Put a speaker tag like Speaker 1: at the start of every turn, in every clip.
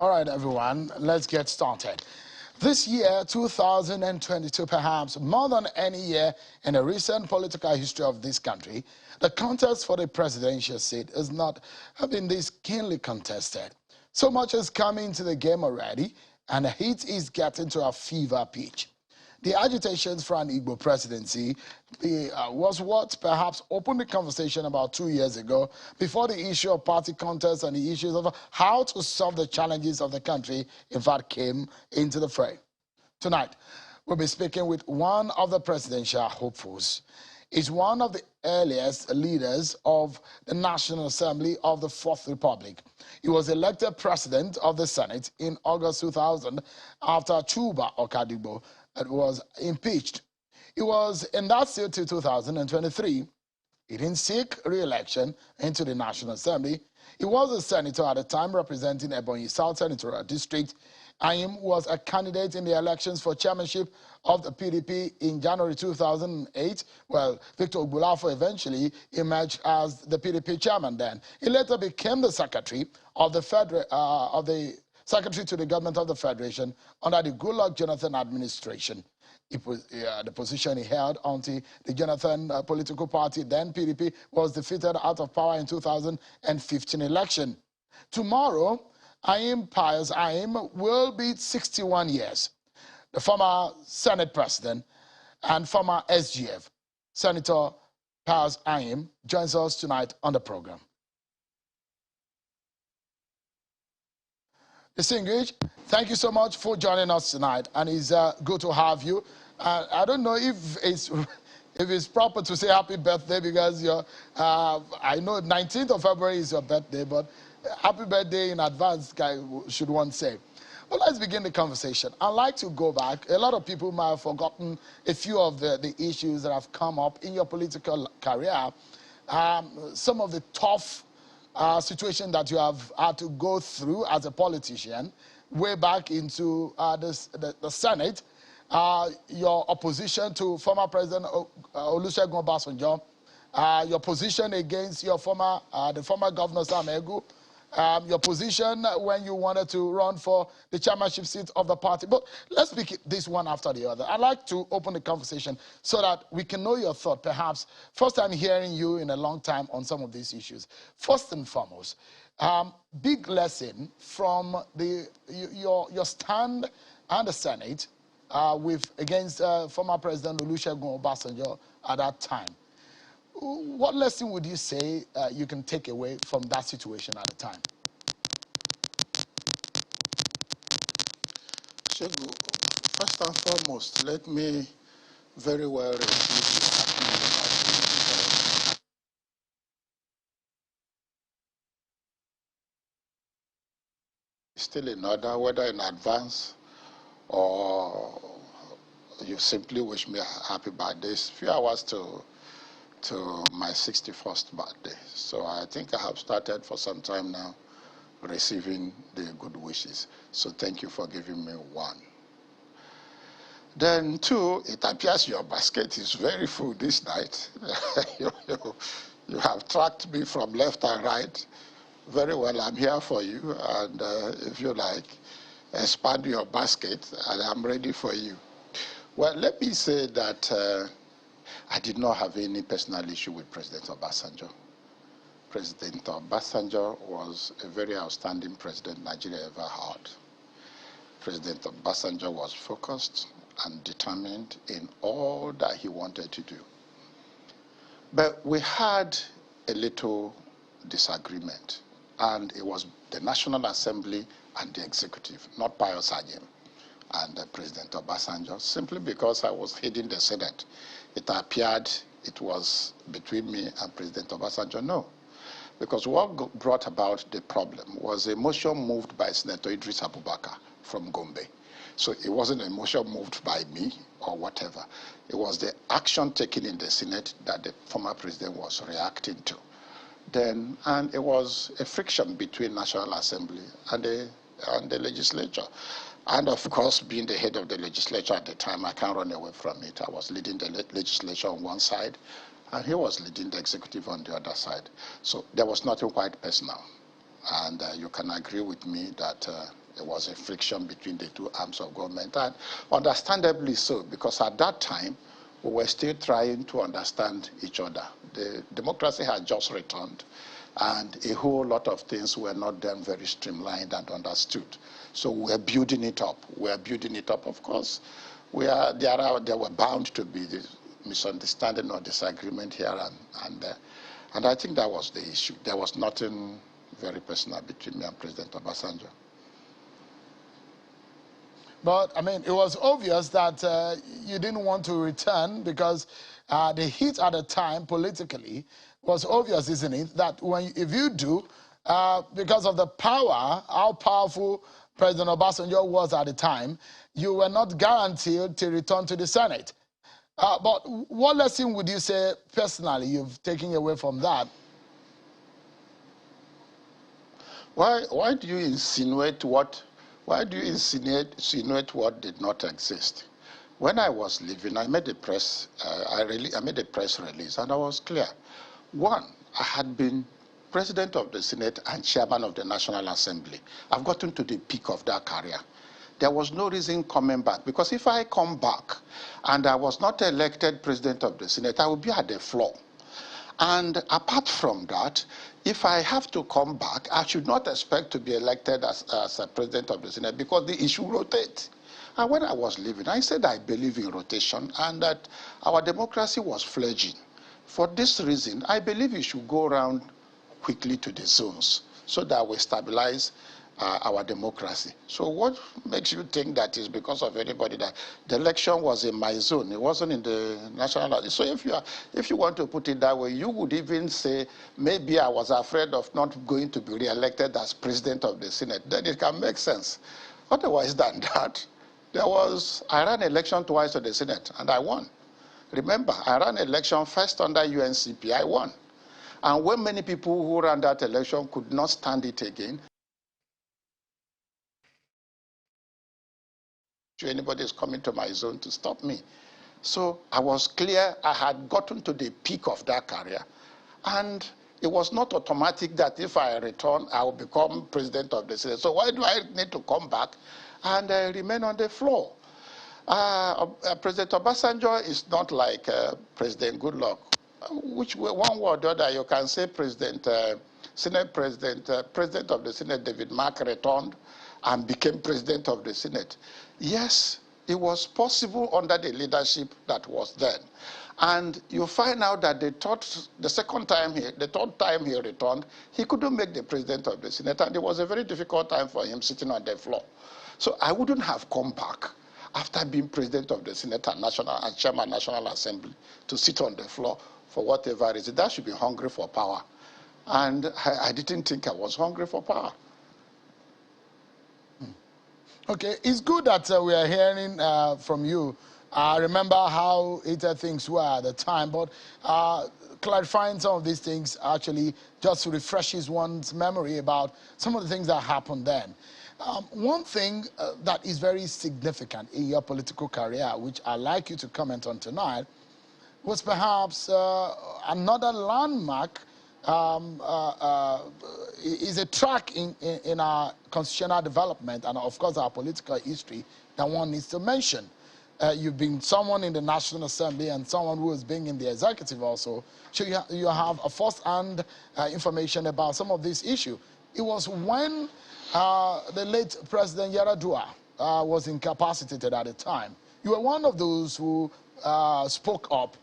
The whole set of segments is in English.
Speaker 1: All right, everyone, let's get started. This year, 2022, perhaps more than any year in the recent political history of this country, the contest for the presidential seat has not been this keenly contested. So much is coming to the game already, and the heat is getting to a fever pitch. The agitations for an Igbo presidency was what perhaps opened the conversation about 2 years ago before the issue of party contests and the issues of how to solve the challenges of the country, in fact, came into the fray. Tonight, we'll be speaking with one of the presidential hopefuls. He's one of the earliest leaders of the National Assembly of the Fourth Republic. He was elected president of the Senate in August 2000 after Chuba Okadigbo was impeached. He was in that seat till 2023. He didn't seek re-election into the National Assembly. He was a senator at the time representing Ebonyi South Senatorial District. Anyim was a candidate in the elections for chairmanship of the PDP in January 2008. Well, Victor Ogbulafo eventually emerged as the PDP chairman then. He later became the secretary of the Secretary to the Government of the Federation under the Goodluck Jonathan administration. The position he held until the Jonathan political party, then PDP, was defeated out of power in 2015 election. Tomorrow, Pius will be 61 years. The former Senate President and former SGF, Senator Pius joins us tonight on the program. Distinguished, thank you so much for joining us tonight, and it's good to have you. I don't know if it's proper to say happy birthday because I know 19th of February is your birthday, but happy birthday in advance, should one say. Well, let's begin the conversation. I'd like to go back. A lot of people might have forgotten a few of the issues that have come up in your political career. Some of the tough situation that you have had to go through as a politician, way back into the Senate, your opposition to former President Olusegun Obasanjo, your position against your the former Governor Sam Egu, your position when you wanted to run for the chairmanship seat of the party. But let's pick this one after the other. I'd like to open the conversation so that we can know your thought. Perhaps first time hearing you in a long time on some of these issues. First and foremost, big lesson from your stand and the Senate against former President Olusegun Obasanjo at that time. What lesson would you say you can take away from that situation at the time?
Speaker 2: Shegu, first and foremost, let me very well receive your happy anniversary. Still in order, whether in advance or you simply wish me a happy birthday. It's a few hours to my 61st birthday. So I think I have started for some time now receiving the good wishes. So thank you for giving me one. Then two, it appears your basket is very full this night. you have tracked me from left and right. Very well, I'm here for you. And if you like, expand your basket and I'm ready for you. Well, let me say that I did not have any personal issue with President Obasanjo. President Obasanjo was a very outstanding president Nigeria ever had. President Obasanjo was focused and determined in all that he wanted to do. But we had a little disagreement, and it was the National Assembly and the executive, not Pius and President Obasanjo, simply because I was heading the Senate. It appeared it was between me and President Obasanjo. No, because what brought about the problem was a motion moved by Senator Idris Abubakar from Gombe. So it wasn't a motion moved by me or whatever. It was the action taken in the Senate that the former president was reacting to. And it was a friction between National Assembly and the legislature. And of course, being the head of the legislature at the time, I can't run away from it. I was leading the legislature on one side, and he was leading the executive on the other side. So there was nothing quite personal. And you can agree with me that there was a friction between the two arms of government, and understandably so, because at that time, we were still trying to understand each other. The democracy had just returned, and a whole lot of things were not done very streamlined and understood. So we're building it up. We're building it up, of course. There were bound to be this misunderstanding or disagreement here and I think that was the issue. There was nothing very personal between me and President Obasanjo.
Speaker 1: But, I mean, it was obvious that you didn't want to return because the heat at the time politically was obvious, isn't it? That if you do, because of the power, how powerful President Obasanjo was at the time, you were not guaranteed to return to the Senate. But what lesson would you say personally you've taken away from that?
Speaker 2: Why do you insinuate what did not exist? When I was leaving, I made a press release, and I was clear. One, I had been President of the Senate and Chairman of the National Assembly. I've gotten to the peak of that career. There was no reason coming back, because if I come back and I was not elected President of the Senate, I would be at the floor. And apart from that, if I have to come back, I should not expect to be elected as a President of the Senate, because the issue rotates. And when I was leaving, I said I believe in rotation and that our democracy was fledgling. For this reason, I believe we should go around quickly to the zones so that we stabilize our democracy. So what makes you think that is because of anybody that the election was in my zone? It wasn't in the national. So if you want to put it that way, you would even say maybe I was afraid of not going to be re-elected as President of the Senate. Then it can make sense. Otherwise than that, I ran election twice to the Senate and I won. Remember, I ran election first under UNCP, I won. And when many people who ran that election could not stand it again, anybody is coming to my zone to stop me. So I was clear I had gotten to the peak of that career. And it was not automatic that if I return, I will become President of the Senate. So why do I need to come back and remain on the floor? President Obasanjo is not like President Goodluck. Which one word or other you can say President of the Senate David Mark returned and became President of the Senate. Yes, it was possible under the leadership that was then. And you find out that the third time he returned, he couldn't make the President of the Senate, and it was a very difficult time for him sitting on the floor. So I wouldn't have come back after being President of the Senate and Chairman National Assembly to sit on the floor for whatever reason. That should be hungry for power. And I didn't think I was hungry for power.
Speaker 1: Okay, it's good that we are hearing from you. Remember how heated things were at the time, but clarifying some of these things actually just refreshes one's memory about some of the things that happened then. One thing that is very significant in your political career, which I'd like you to comment on tonight, was perhaps another landmark is a track in our constitutional development and, of course, our political history that one needs to mention. You've been someone in the National Assembly and someone who has been in the executive also, so you have a first-hand information about some of these issues. It was when the late President Yaradua was incapacitated at the time. You were one of those who spoke up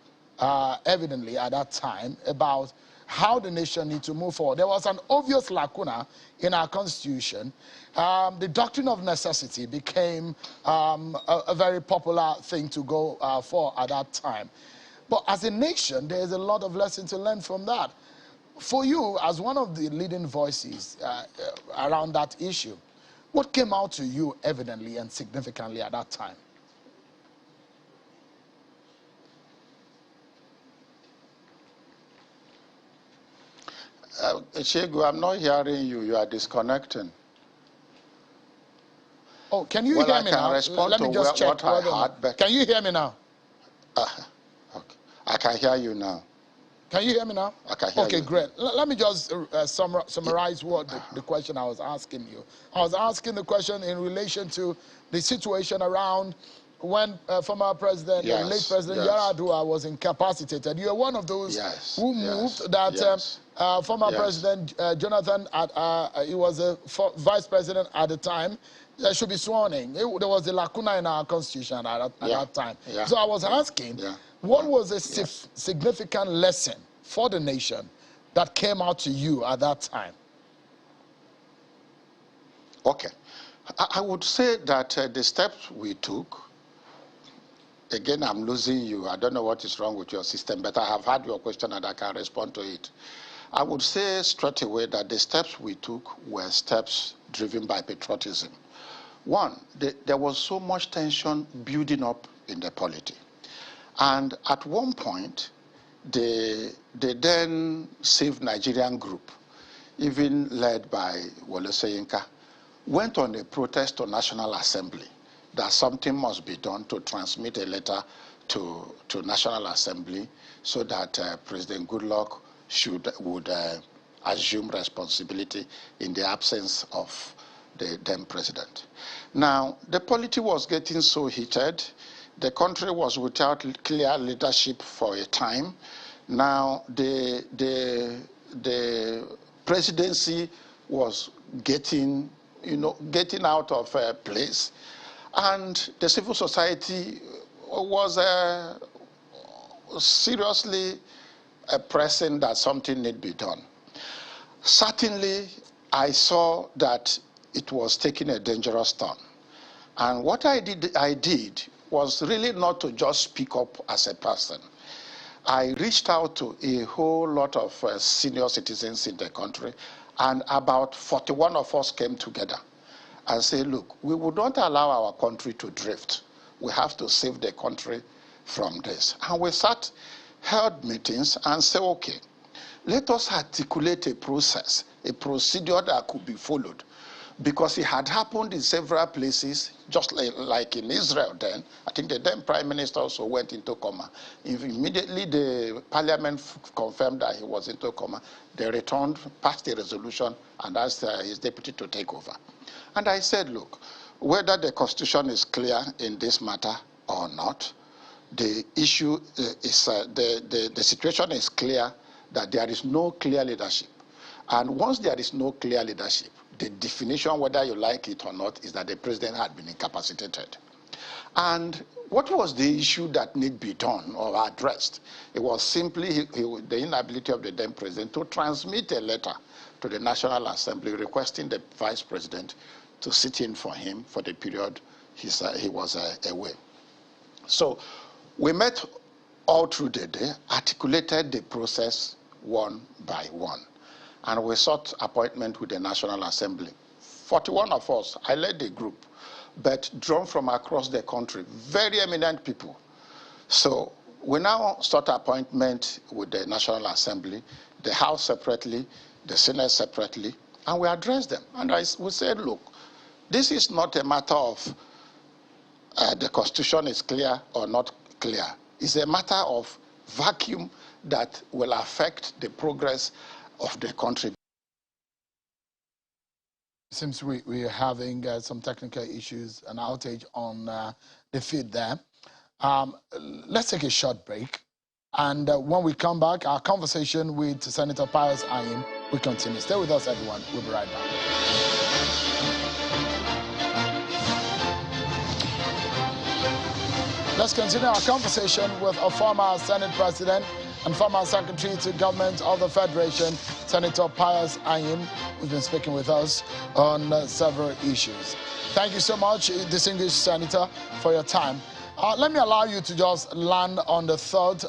Speaker 1: evidently at that time about how the nation needs to move forward. There was an obvious lacuna in our constitution. The doctrine of necessity became a very popular thing to go for at that time. But as a nation, there is a lot of lessons to learn from that. For you, as one of the leading voices around that issue, what came out to you evidently and significantly at that time?
Speaker 2: Shegu, I'm not hearing you. You are disconnecting.
Speaker 1: Oh, can you hear me now? Let me just check. Can you hear me now?
Speaker 2: Okay. I can hear you now.
Speaker 1: Can you hear me now?
Speaker 2: I can hear you.
Speaker 1: Okay, great. Let me just summarize what the question I was asking you. I was asking the question in relation to the situation around when former president, late President Yaradua was incapacitated. You are one of those who moved that former President Jonathan, he was a vice president at the time, should be sworn in. There was a lacuna in our constitution at that time. So I was asking, what was a significant lesson for the nation that came out to you at that time?
Speaker 2: Okay. I would say that the steps we took, again, I'm losing you. I don't know what is wrong with your system, but I have had your question and I can respond to it. I would say straight away that the steps we took were steps driven by patriotism. One, there was so much tension building up in the polity. And at one point, the then Save Nigerian group, even led by Wole Soyinka, went on a protest to National Assembly that something must be done to transmit a letter to National Assembly so that President Goodluck would assume responsibility in the absence of the then president. Now, the polity was getting so heated. The country was without clear leadership for a time. Now, the presidency was getting out of place, and the civil society was seriously pressing that something need be done. Certainly, I saw that it was taking a dangerous turn. And what I did was really not to just speak up as a person. I reached out to a whole lot of senior citizens in the country, and about 41 of us came together and said, look, we would not allow our country to drift. We have to save the country from this. And we held meetings and said, okay, let us articulate a process, a procedure that could be followed. Because it had happened in several places, just like in Israel then. I think the then prime minister also went into coma. Immediately the parliament confirmed that he was into coma. They returned, passed a resolution, and asked his deputy to take over. And I said, look, whether the constitution is clear in this matter or not, the issue is, the situation is clear that there is no clear leadership. And once there is no clear leadership, the definition, whether you like it or not, is that the president had been incapacitated. And what was the issue that need be done or addressed? It was simply the inability of the then president to transmit a letter to the National Assembly requesting the vice president to sit in for him for the period he was away. So we met all through the day, articulated the process one by one. And we sought appointment with the National Assembly. 41 of us, I led the group, but drawn from across the country, very eminent people. So we now sought appointment with the National Assembly, the House separately, the Senate separately, and we addressed them. And we said, look, this is not a matter of the Constitution is clear or not clear. It's a matter of vacuum that will affect the progress of the country.
Speaker 1: Seems we are having some technical issues, an outage on the feed there. Let's take a short break. And when we come back, our conversation with Senator Pius Anyim will continue. Stay with us, everyone. We'll be right back. Let's continue our conversation with a former Senate President and former Secretary to Government of the Federation, Senator Pius Anyim, who's been speaking with us on several issues. Thank you so much, distinguished Senator, for your time. Let me allow you to just land on the thought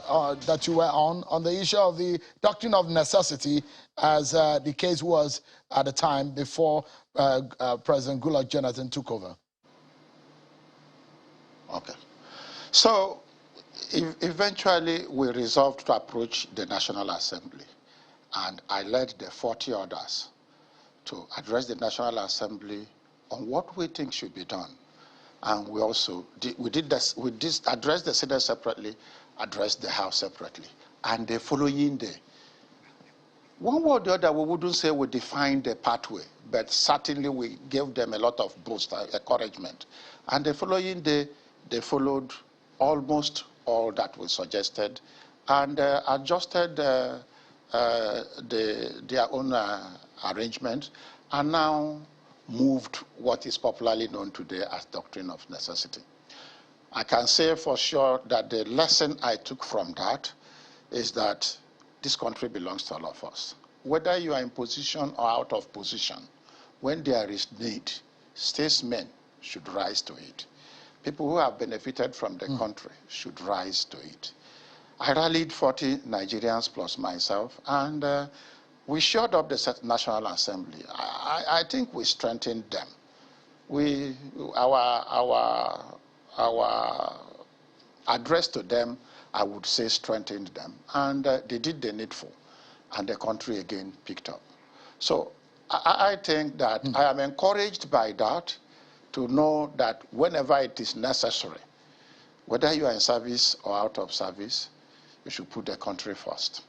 Speaker 1: that you were on the issue of the doctrine of necessity, as the case was at the time before President Goodluck Jonathan took over.
Speaker 2: Okay. So eventually we resolved to approach the National Assembly, and I led the 40 others to address the National Assembly on what we think should be done. And we also addressed the Senate separately, addressed the House separately. and the following day. One way or the other, we wouldn't say we defined the pathway, but certainly we gave them a lot of boost, encouragement. And the following day, they followed almost all that we suggested and adjusted their own arrangement, and now moved what is popularly known today as doctrine of necessity. I can say for sure that the lesson I took from that is that this country belongs to all of us. Whether you are in position or out of position, when there is need, statesmen should rise to it. People who have benefited from the country should rise to it. I rallied 40 Nigerians plus myself, and we shored up the National Assembly. I think we strengthened them. Our address to them, I would say, strengthened them. And they did the needful, and the country again picked up. So I think that I am encouraged by that, to know that whenever it is necessary, whether you are in service or out of service, you should put the country first.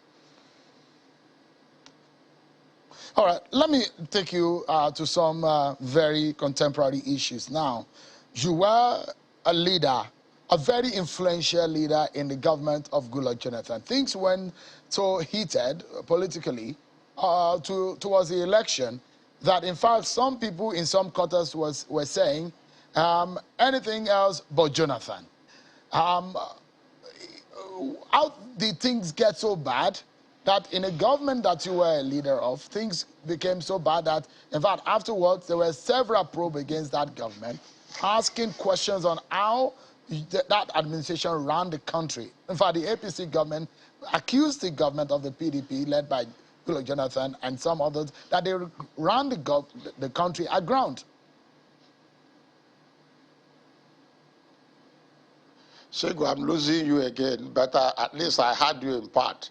Speaker 1: All right, let me take you to some very contemporary issues now. You were a leader, a very influential leader in the government of Goodluck Jonathan. Things went so heated politically towards the election that, in fact, some people in some quarters were saying anything else but Jonathan. How did things get so bad that in a government that you were a leader of, things became so bad that, in fact, afterwards, there were several probes against that government, asking questions on how that administration ran the country. In fact, the APC government accused the government of the PDP, led by Goodluck Jonathan and some others, that they ran the country aground.
Speaker 2: Shegu, I'm losing you again, but at least I had you in part.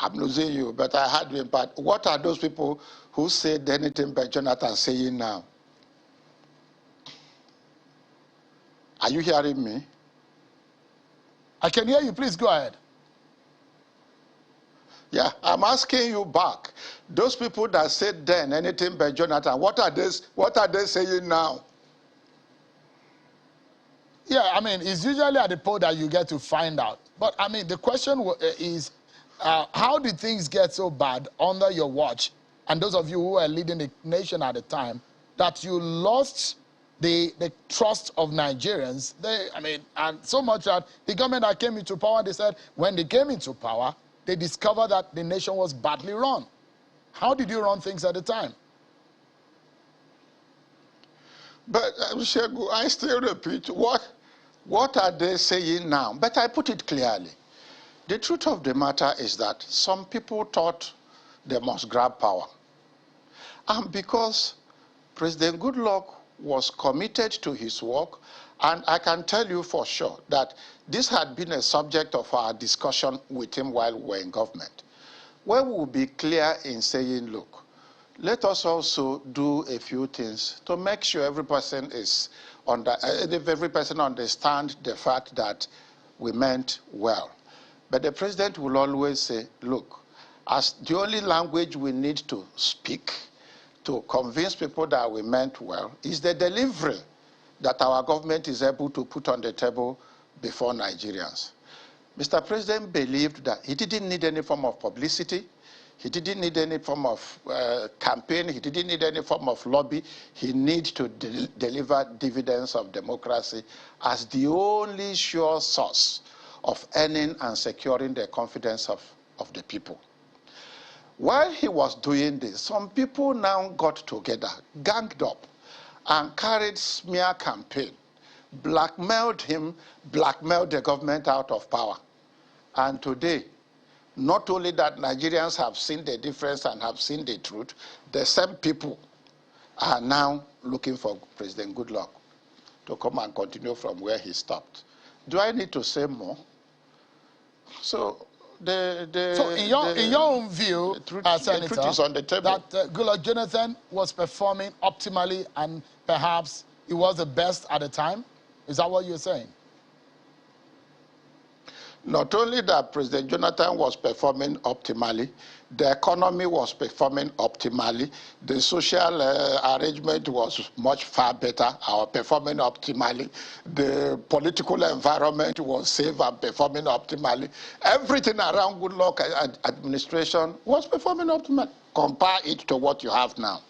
Speaker 2: I'm losing you, but I had you in part. What are those people who said anything but Jonathan saying now? Are you hearing me?
Speaker 1: I can hear you. Please go ahead.
Speaker 2: Yeah, I'm asking you back. Those people that said then anything but Jonathan, what are they saying now?
Speaker 1: Yeah, I mean, it's usually at the poll that you get to find out. But, I mean, the question is, how did things get so bad under your watch, and those of you who were leading the nation at the time, that you lost the trust of Nigerians? And so much that the government that came into power, they said when they came into power, they discovered that the nation was badly run. How did you run things at the time?
Speaker 2: But, Shegu, I still repeat, what are they saying now? But I put it clearly. The truth of the matter is that some people thought they must grab power. And because President Goodluck was committed to his work, and I can tell you for sure that this had been a subject of our discussion with him while we were in government, where we will be clear in saying, look, let us also do a few things to make sure every person understands the fact that we meant well. But the president will always say, look, as the only language we need to speak to convince people that we meant well is the delivery that our government is able to put on the table before Nigerians. Mr. President believed that he didn't need any form of publicity. He didn't need any form of campaign. He didn't need any form of lobby. He needed to deliver dividends of democracy as the only sure source of earning and securing the confidence of the people. While he was doing this, some people now got together, ganged up, and carried smear campaign, blackmailed him, blackmailed the government out of power. And today, not only that Nigerians have seen the difference and have seen the truth, the same people are now looking for President Goodluck to come and continue from where he stopped. Do I need to say more? So
Speaker 1: in your own view, Senator,
Speaker 2: the truth is on the table.
Speaker 1: that Goodluck Jonathan was performing optimally and perhaps he was the best at the time? Is that what you're saying?
Speaker 2: Not only that President Jonathan was performing optimally, the economy was performing optimally, the social arrangement was much far better, performing optimally, the political environment was safe and performing optimally. Everything around Goodluck administration was performing optimally. Compare it to what you have now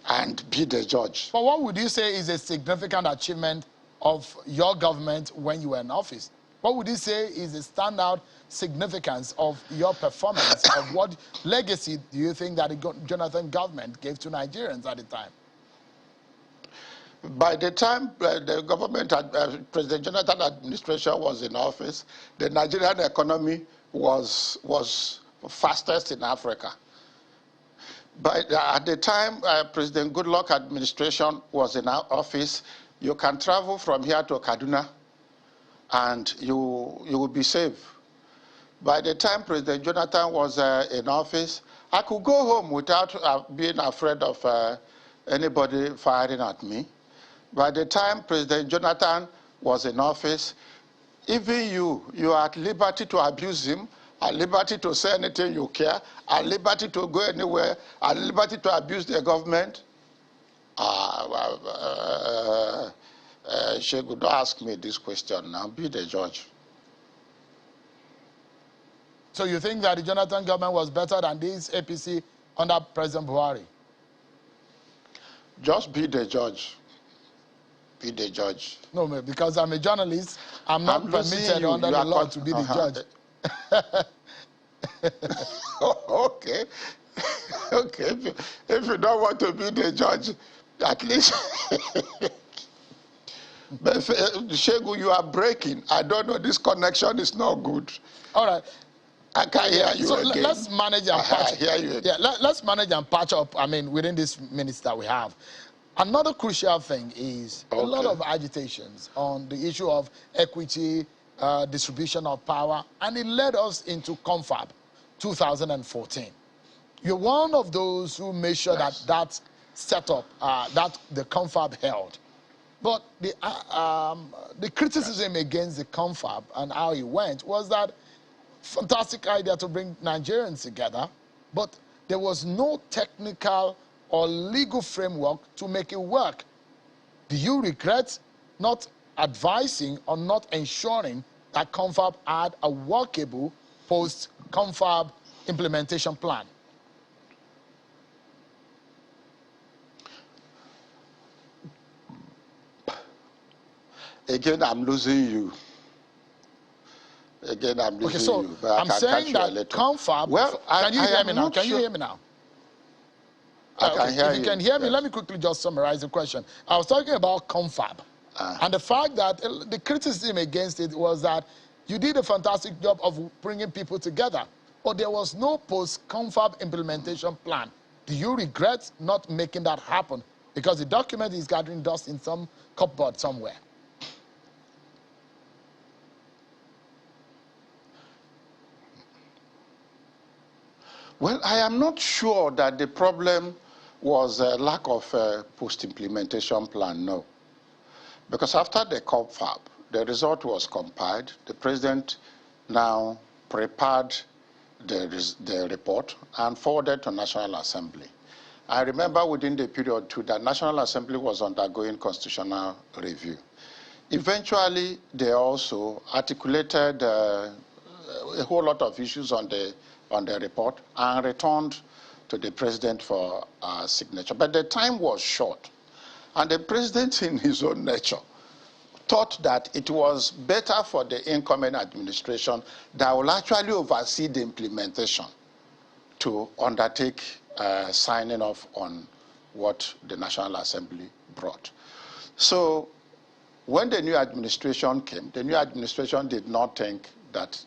Speaker 2: and be the judge.
Speaker 1: But what would you say is a significant achievement of your government when you were in office? What would you say is the standout significance of your performance? Of what legacy do you think that the Jonathan government gave to Nigerians at the time?
Speaker 2: By the time the government, President Jonathan administration was in office, the Nigerian economy was fastest in Africa. At the time President Goodluck administration was in our office, you can travel from here to Kaduna and you will be safe. By the time President Jonathan was in office, I could go home without being afraid of anybody firing at me. By the time President Jonathan was in office, even you are at liberty to abuse him, at liberty to say anything you care, at liberty to go anywhere, at liberty to abuse the government. Shegu, don't ask me this question now. Be the judge.
Speaker 1: So you think that the Jonathan government was better than this APC under President Buhari?
Speaker 2: Just be the judge. Be the judge.
Speaker 1: No, because I'm a journalist. I'm not permitted under the law to be the judge.
Speaker 2: Okay. Okay. If you don't want to be the judge, at least. But Shegu, you are breaking. I don't know. This connection is not good.
Speaker 1: All right.
Speaker 2: I can't hear you again.
Speaker 1: Let's manage and patch.
Speaker 2: I hear you again.
Speaker 1: Yeah, let's manage and patch up. I mean, within these minutes that we have. Another crucial thing is a lot of agitations on the issue of equity, distribution of power, and it led us into Confab 2014. You're one of those who made sure that setup, that the Confab held. But the criticism against the Confab and how it went was that fantastic idea to bring Nigerians together, but there was no technical or legal framework to make it work. Do you regret not advising or not ensuring that Confab had a workable post-Confab implementation plan?
Speaker 2: Again, I'm losing you. Again, I'm losing you.
Speaker 1: But I'm saying that Confab.
Speaker 2: Well,
Speaker 1: can you hear me now? Can you hear me now?
Speaker 2: I can hear you.
Speaker 1: If you can hear me, let me quickly just summarize the question. I was talking about Confab. And the fact that the criticism against it was that you did a fantastic job of bringing people together, but there was no post-Confab implementation plan. Do you regret not making that happen? Because the document is gathering dust in some cupboard somewhere.
Speaker 2: Well, I am not sure that the problem was a lack of a post-implementation plan, no. Because after the Confab, the result was compiled. The president now prepared the report and forwarded to National Assembly. I remember within the period too that National Assembly was undergoing constitutional review. Eventually, they also articulated a whole lot of issues on the report and returned to the president for signature. But the time was short. And the president, in his own nature, thought that it was better for the incoming administration that will actually oversee the implementation to undertake signing off on what the National Assembly brought. So when the new administration came, the new administration did not think that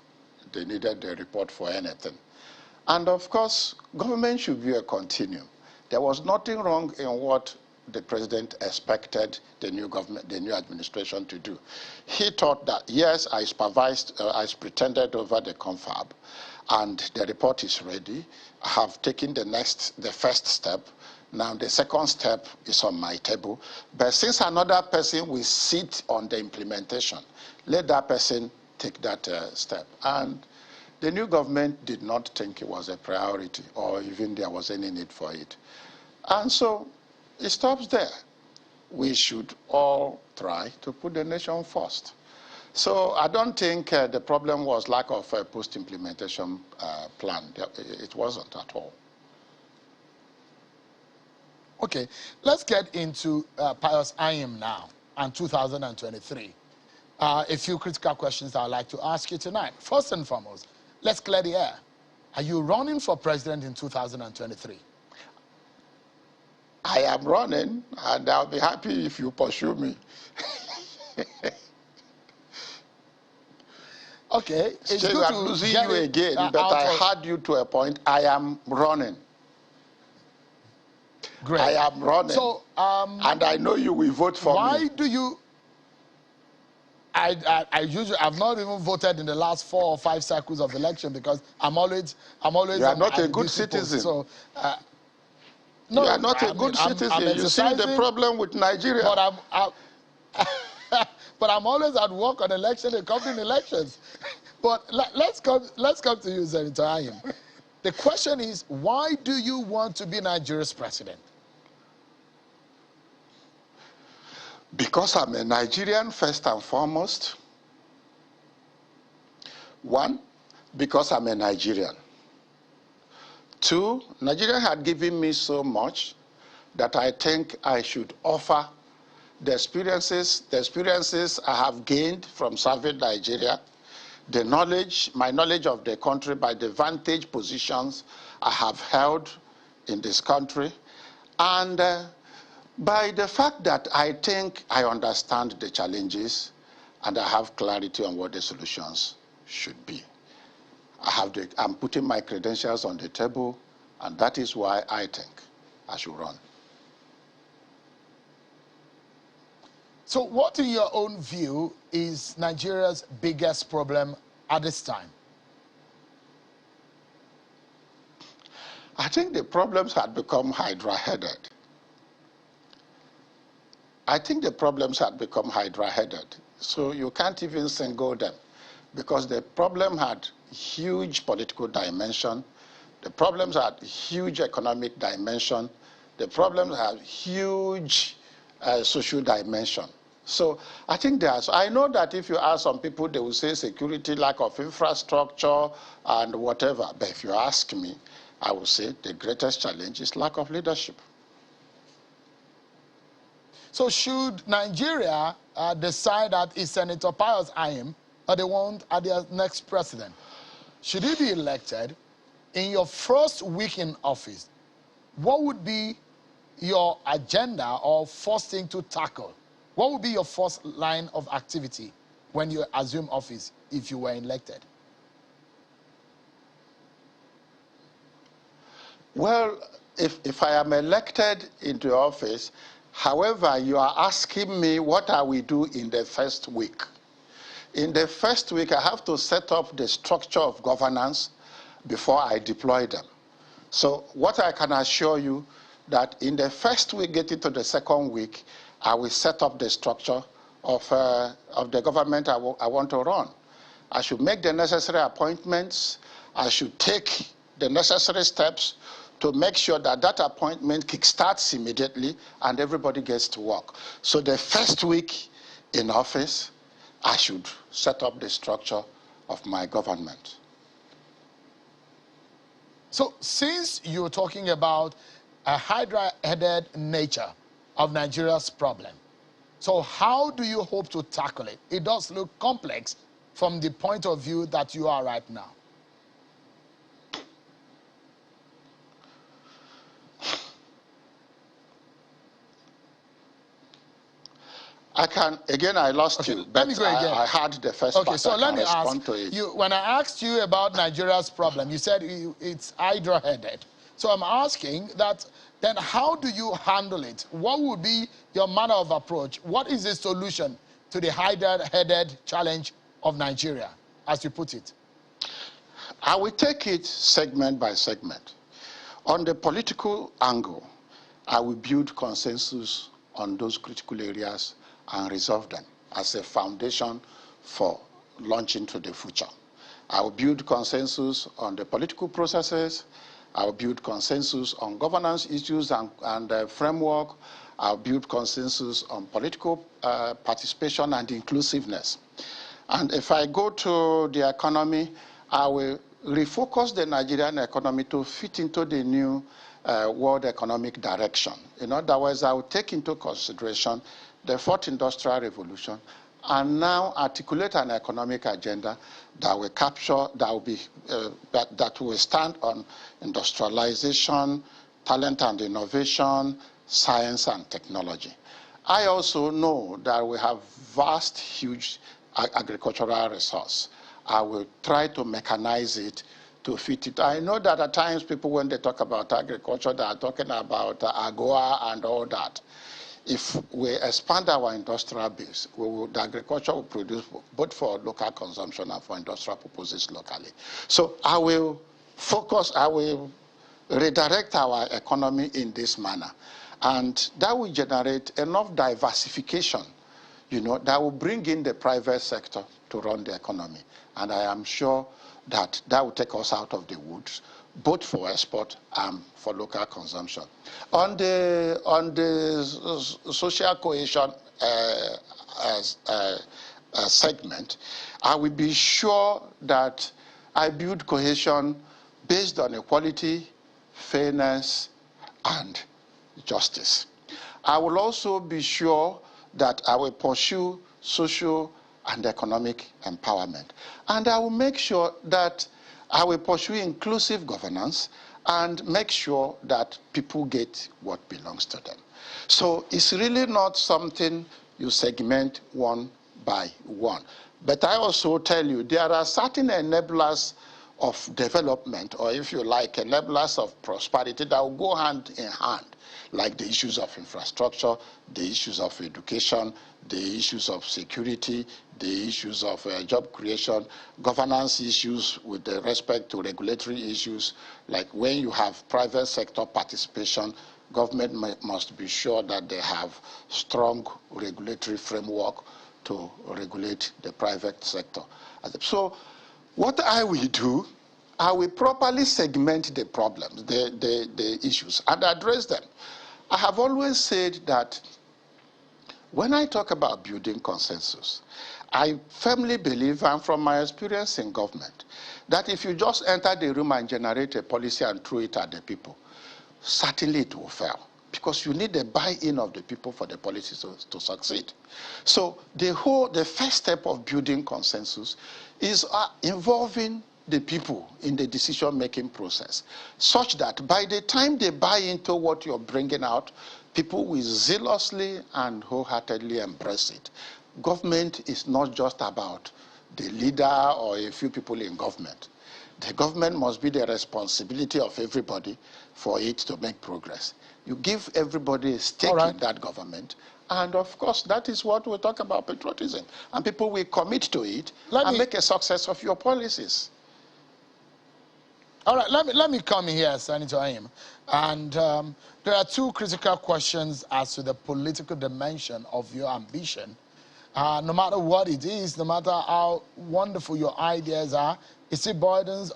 Speaker 2: they needed the report for anything. And of course, government should be a continuum. There was nothing wrong in what the president expected the new government, the new administration to do. He thought that, yes, I supervised, I pretended over the Confab, and the report is ready. I have taken the first step. Now the second step is on my table. But since another person will sit on the implementation, let that person take that step. And the new government did not think it was a priority or even there was any need for it. And so it stops there. We should all try to put the nation first. So I don't think the problem was lack of a post-implementation plan. It wasn't at all.
Speaker 1: Okay, let's get into Pius Anyim now and 2023. A few critical questions I'd like to ask you tonight. First and foremost, let's clear the air. Are you running for president in 2023?
Speaker 2: I am running, and I'll be happy if you pursue me.
Speaker 1: Okay, it's
Speaker 2: Still,
Speaker 1: good
Speaker 2: I'm
Speaker 1: to
Speaker 2: losing
Speaker 1: get
Speaker 2: you
Speaker 1: it,
Speaker 2: again, but I had you to a point. I am running.
Speaker 1: Great.
Speaker 2: I am running.
Speaker 1: So,
Speaker 2: and I know you will vote for me.
Speaker 1: Why do you? I've not even voted in the last 4 or 5 cycles of election because I'm always.
Speaker 2: You are not a good citizen.
Speaker 1: So, no,
Speaker 2: you are not a good citizen. You see the problem with Nigeria.
Speaker 1: But but I'm always at work on election and covering elections. But let's come to you, Senator Anyim. The question is, why do you want to be Nigeria's president?
Speaker 2: Because I'm a Nigerian first and foremost. 1, because I'm a Nigerian. 2, Nigeria had given me so much that I think I should offer the experiences I have gained from serving Nigeria, my knowledge of the country by the vantage positions I have held in this country, and by the fact that I think I understand the challenges and I have clarity on what the solutions should be. I'm putting my credentials on the table, and that is why I think I should run.
Speaker 1: So what, in your own view, is Nigeria's biggest problem at this time?
Speaker 2: I think the problems had become hydra-headed. So you can't even single them, because the problem had huge political dimension, the problems had huge economic dimension, the problems had huge social dimension. So I think I know that if you ask some people, they will say security, lack of infrastructure, and whatever. But if you ask me, I will say the greatest challenge is lack of leadership.
Speaker 1: So should Nigeria decide that it's Senator Pius Anyim that they want as their next president, should he be elected, in your first week in office, what would be your agenda or first thing to tackle? What would be your first line of activity when you assume office if you were elected?
Speaker 2: Well, if I am elected into office, however, you are asking me what I will do in the first week. In the first week, I have to set up the structure of governance before I deploy them. So what I can assure you, that in the first week, getting to the second week, I will set up the structure of the government I want to run. I should make the necessary appointments. I should take the necessary steps to make sure that that appointment kickstarts immediately and everybody gets to work. So the first week in office, I should set up the structure of my government.
Speaker 1: So since you're talking about a hydra-headed nature of Nigeria's problem, so how do you hope to tackle it? It does look complex from the point of view that you are right now.
Speaker 2: I lost you, but I heard the first part.
Speaker 1: So let me ask
Speaker 2: you,
Speaker 1: when I asked you about Nigeria's problem, you said it's hydra-headed. So I'm asking that, then how do you handle it? What would be your manner of approach? What is the solution to the hydra-headed challenge of Nigeria, as you put it?
Speaker 2: I will take it segment by segment. On the political angle, I will build consensus on those critical areas and resolve them as a foundation for launch into the future. I will build consensus on the political processes. I will build consensus on governance issues and framework. I'll build consensus on political participation and inclusiveness. And if I go to the economy, I will refocus the Nigerian economy to fit into the new world economic direction. In other words, I will take into consideration the fourth industrial revolution and now articulate an economic agenda that will capture, that will stand on industrialization, talent and innovation, science and technology. I also know that we have vast, huge agricultural resource. I will try to mechanize it to fit it. I know that at times people, when they talk about agriculture, they are talking about AGOA and all that. If we expand our industrial base, the agriculture will produce both for local consumption and for industrial purposes locally. So I will focus, I will redirect our economy in this manner. And that will generate enough diversification, that will bring in the private sector to run the economy. And I am sure that will take us out of the woods, both for export and for local consumption. On the social cohesion segment, I will be sure that I build cohesion based on equality, fairness, and justice. I will also be sure that I will pursue social and economic empowerment. And I will make sure that I will pursue inclusive governance and make sure that people get what belongs to them. So it's really not something you segment one by one. But I also tell you, there are certain enablers of development, or if you like, enablers of prosperity that will go hand in hand, like the issues of infrastructure, the issues of education, the issues of security, the issues of job creation, governance issues with respect to regulatory issues, like when you have private sector participation, government must be sure that they have strong regulatory framework to regulate the private sector. So what I will do, I will properly segment the problems, the issues, and address them. I have always said that when I talk about building consensus, I firmly believe, and from my experience in government, that if you just enter the room and generate a policy and throw it at the people, certainly it will fail, because you need the buy-in of the people for the policy to succeed. So the first step of building consensus is involving the people in the decision-making process, such that by the time they buy into what you're bringing out, people will zealously and wholeheartedly embrace it. Government is not just about the leader or a few people in government. The government must be the responsibility of everybody for it to make progress. You give everybody a stake in that government, and of course, that is what we talk about patriotism. And people will commit to it and make a success of your policies.
Speaker 1: All right, let me come here, Senator Anyim. And there are two critical questions as to the political dimension of your ambition. No matter what it is, no matter how wonderful your ideas are, it still boils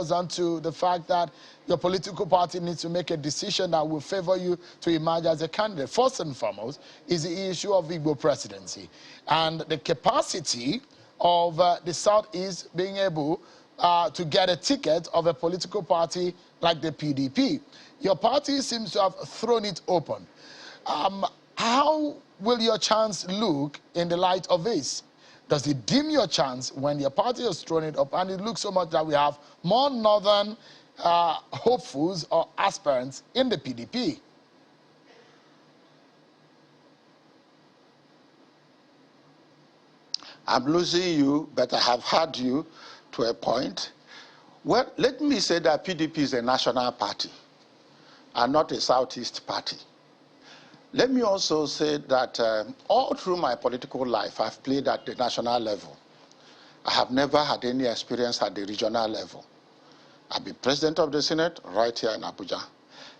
Speaker 1: down to the fact that your political party needs to make a decision that will favor you to emerge as a candidate. First and foremost is the issue of Igbo presidency and the capacity of the Southeast being able to get a ticket of a political party like the PDP. Your party seems to have thrown it open. How will your chance look in the light of this? Does it dim your chance when your party has thrown it up and it looks so much that we have more northern hopefuls or aspirants in the PDP?
Speaker 2: I'm losing you, but I have had you to a point. Well, let me say that PDP is a national party and not a Southeast party. Let me also say that all through my political life, I've played at the national level. I have never had any experience at the regional level. I've been president of the Senate right here in Abuja.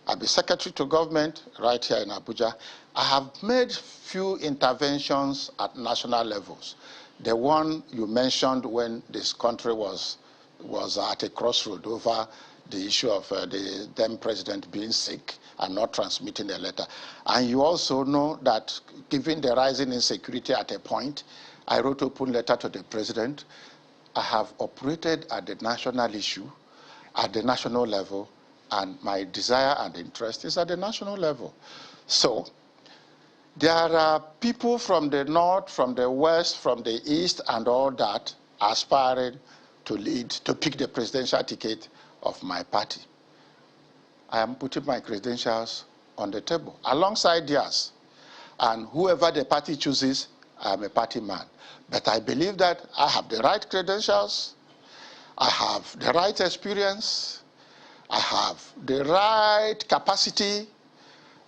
Speaker 2: I've been secretary to government right here in Abuja. I have made few interventions at national levels. The one you mentioned when this country was at a crossroad over the issue of the then president being sick and not transmitting a letter. And you also know that given the rising insecurity at a point, I wrote an open letter to the president. I have operated at the national issue, at the national level, and my desire and interest is at the national level. So there are people from the north, from the west, from the east, and all that aspiring to lead, to pick the presidential ticket of my party. I am putting my credentials on the table alongside theirs. And whoever the party chooses, I am a party man. But I believe that I have the right credentials, I have the right experience, I have the right capacity,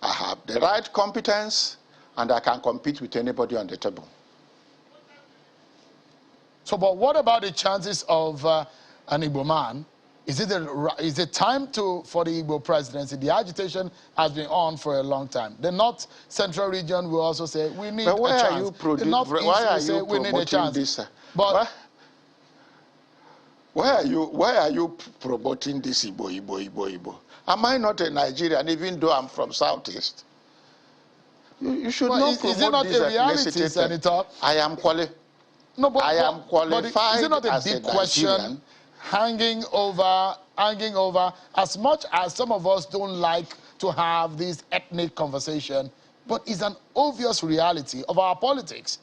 Speaker 2: I have the right competence, and I can compete with anybody on the table.
Speaker 1: So, but what about the chances of an Igbo man? Is it time for the Igbo presidency? The agitation has been on for a long time. The North Central region will also say we need a chance.
Speaker 2: Why are you
Speaker 1: we need a chance.
Speaker 2: This?
Speaker 1: But
Speaker 2: why are you promoting this Igbo? Am I not a Nigerian, even though I'm from Southeast? You should not promote
Speaker 1: is it not
Speaker 2: this
Speaker 1: a reality, Senator?
Speaker 2: I am qualified
Speaker 1: is it not a big question hanging over, as much as some of us don't like to have this ethnic conversation, but it's an obvious reality of our politics.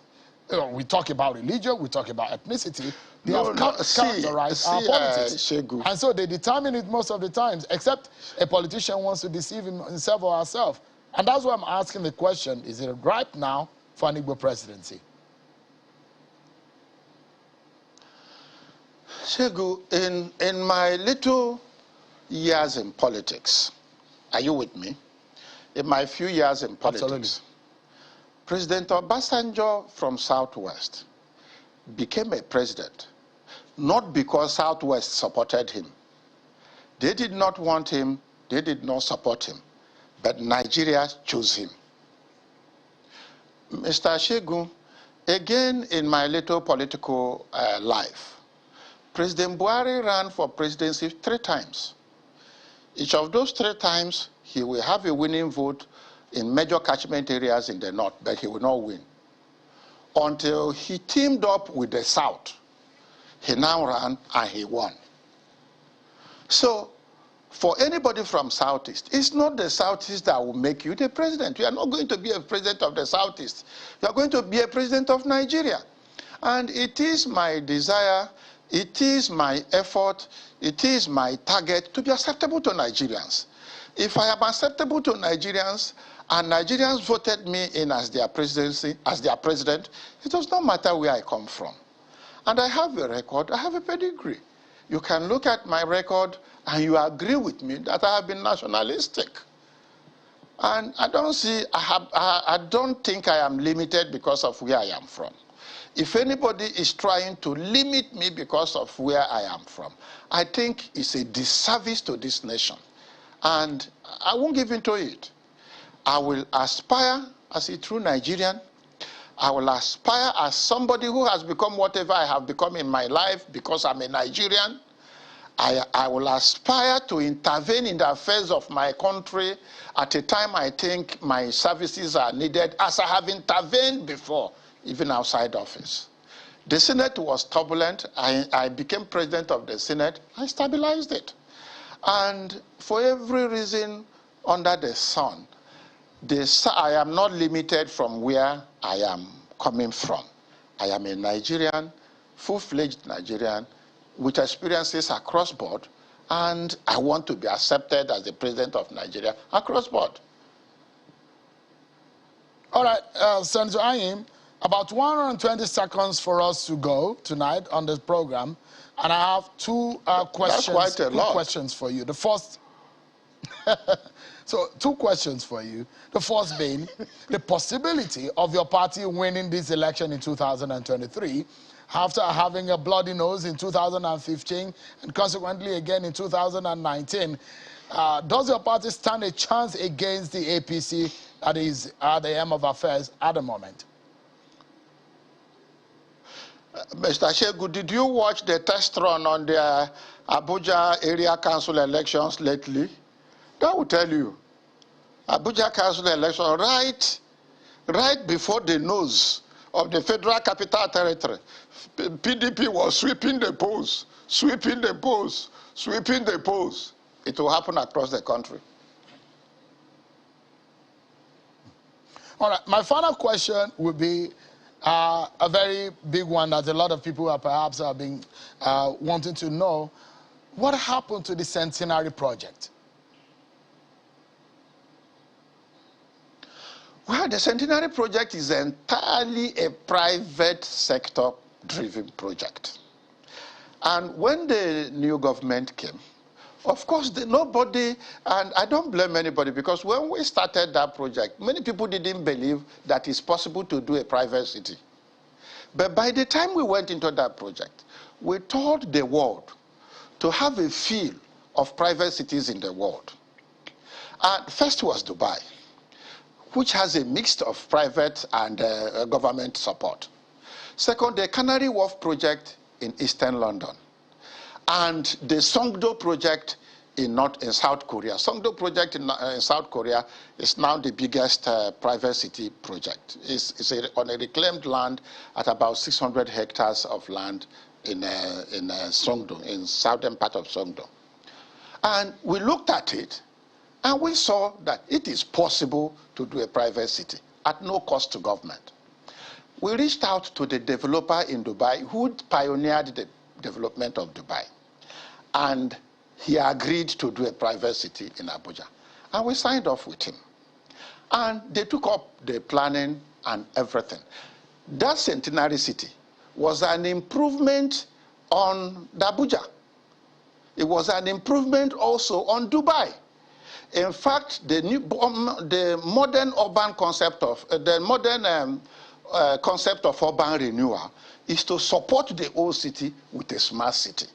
Speaker 1: You know, we talk about religion, we talk about ethnicity. They have characterized our politics. And so they determine it most of the times, except a politician wants to deceive himself or herself. And that's why I'm asking the question, is it ripe now for an Igbo presidency?
Speaker 2: Shegu, in my little years in politics, are you with me? In my few years in politics,
Speaker 1: absolutely.
Speaker 2: President Obasanjo from Southwest became a president, not because Southwest supported him. They did not want him, they did not support him, but Nigeria chose him. Mr. Shegu, again in my little political life, President Buhari ran for presidency 3 times. Each of those 3 times, he will have a winning vote in major catchment areas in the north, but he will not win. Until he teamed up with the south. He now ran and he won. So, for anybody from Southeast, it's not the Southeast that will make you the president. You are not going to be a president of the Southeast. You are going to be a president of Nigeria. And it is my desire, it is my effort, it is my target to be acceptable to Nigerians. If I am acceptable to Nigerians and Nigerians voted me in as their president, it does not matter where I come from. And I have a record, I have a pedigree. You can look at my record and you agree with me that I have been nationalistic. And I don't think I am limited because of where I am from. If anybody is trying to limit me because of where I am from, I think it's a disservice to this nation. And I won't give in to it. I will aspire as a true Nigerian. I will aspire as somebody who has become whatever I have become in my life because I'm a Nigerian. I will aspire to intervene in the affairs of my country at a time I think my services are needed, as I have intervened before, even outside office. The Senate was turbulent. I became president of the Senate. I stabilized it. And for every reason under the sun, I am not limited from where I am coming from. I am a Nigerian, full-fledged Nigerian, with experiences across board, and I want to be accepted as the president of Nigeria across board.
Speaker 1: All right, Senator Anyim, about 120 seconds for us to go tonight on this program, and I have 2 questions.
Speaker 2: That's quite a lot.
Speaker 1: Questions for you. The first, so 2 questions for you. The first being the possibility of your party winning this election in 2023. After having a bloody nose in 2015 and consequently again in 2019, does your party stand a chance against the APC that is at the end of affairs at the moment?
Speaker 2: Mr. Shegu, did you watch the test run on the Abuja area council elections lately? That will tell you. Abuja council election right before the nose of the Federal Capital Territory. PDP was sweeping the polls, sweeping the polls, sweeping the polls. It will happen across the country.
Speaker 1: All right, my final question would be a very big one that a lot of people are perhaps been wanting to know. What happened to the Centenary Project?
Speaker 2: Well, the Centenary Project is entirely a private sector-driven project. And when the new government came, of course, nobody, and I don't blame anybody, because when we started that project, many people didn't believe that it's possible to do a private city. But by the time we went into that project, we told the world to have a feel of private cities in the world. First was Dubai, which has a mix of private and government support. Second, the Canary Wharf project in Eastern London. And the Songdo project in South Korea. Songdo project in South Korea is now the biggest private city project. It's on a reclaimed land at about 600 hectares of land in Songdo, in southern part of Songdo. And we looked at it, and we saw that it is possible to do a private city at no cost to government. We reached out to the developer in Dubai who pioneered the development of Dubai. And he agreed to do a private city in Abuja. And we signed off with him. And they took up the planning and everything. That Centenary City was an improvement on Abuja. It was an improvement also on Dubai. In fact, the modern urban concept of concept of urban renewal is to support the old city with a smart city.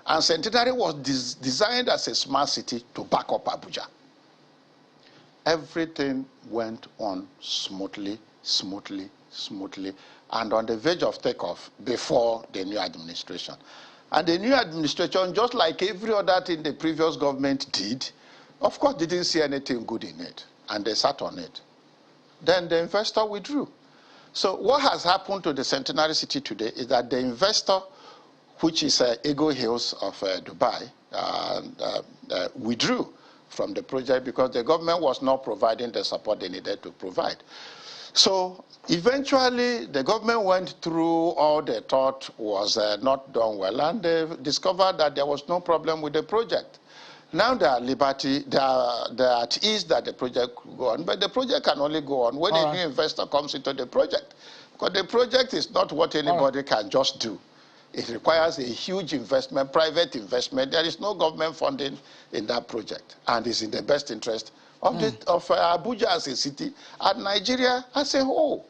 Speaker 2: And Centenary was designed as a smart city to back up Abuja. Everything went on smoothly, and on the verge of takeoff before the new administration. And the new administration, just like every other thing the previous government did, of course didn't see anything good in it, and they sat on it. Then the investor withdrew. So what has happened to the Centenary City today is that the investor, which is Ego Hills of Dubai, withdrew from the project because the government was not providing the support they needed to provide. So eventually, the government went through all they thought was not done well, and they discovered that there was no problem with the project. Now they are at ease that the project could go on, but the project can only go on when a new investor comes into the project. Because the project is not what anybody can just do. It requires a huge investment, private investment. There is no government funding in that project, and it's in the best interest of, Abuja as a city and Nigeria as a whole.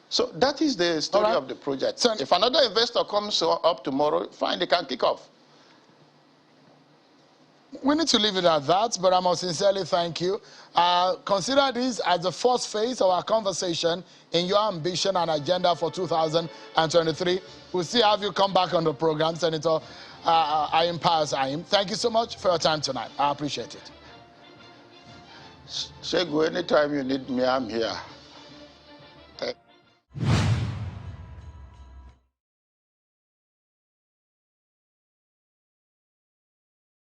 Speaker 2: So that is the story of the project. So if another investor comes up tomorrow, fine, they can kick off.
Speaker 1: We need to leave it at that, but I must sincerely thank you. Consider this as the first phase of our conversation in your ambition and agenda for 2023. We'll see have you come back on the program, Senator Pius. Thank you so much for your time tonight. I appreciate it.
Speaker 2: Shegu, anytime you need me, I'm here.